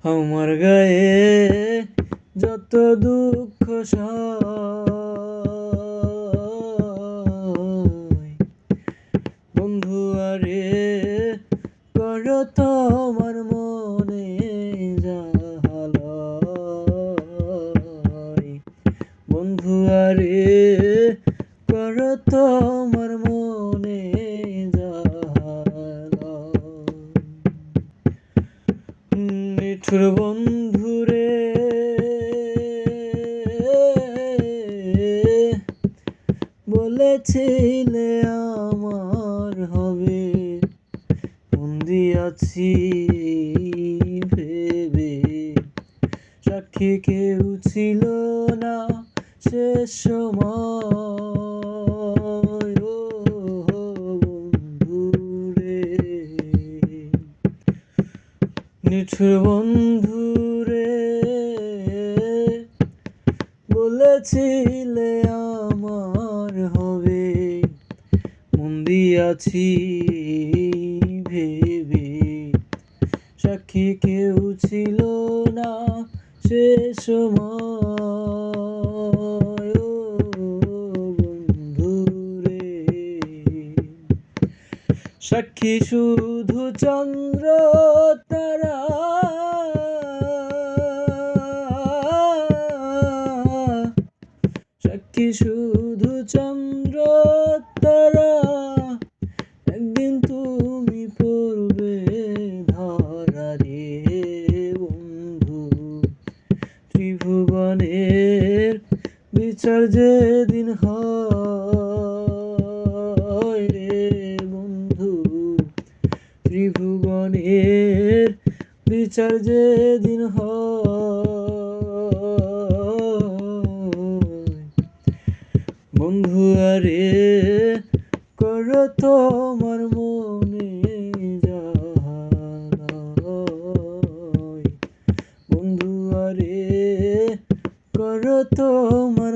আমার গায়ে যত দুঃখ সয়, বন্ধু আরে কর তোমার মনে জাহালয়। বন্ধু আরে কর তোমার মনে জাহালয়। নিঠুর বন্ধুরে বলেছিলে আমার হবে, বন্দি আছি ভেবে। সাক্ষী কেউ ছিল না শেষ সময়, ও বন্ধুরে। নিঠুর বন্ধুরে বলেছিলে আমার হবে, বন্দি আছি ভেবে। সাক্ষী কেউ ছিল না সে সময়, ও বন্ধুরে। সাক্ষী শুধু চন্দ্র তারা, সাক্ষী শুধু চন্দ্র তারা। একদিন তুমি পড়বে ধরা রে বন্ধু, ত্রিভুবনের বিচার যেদিন হয় রে বন্ধু। ত্রিভুবনের বিচার যেদিন হয়, বন্ধু আরে কর তোমার মনে জাহালয়। বন্ধু আরে কর তোমার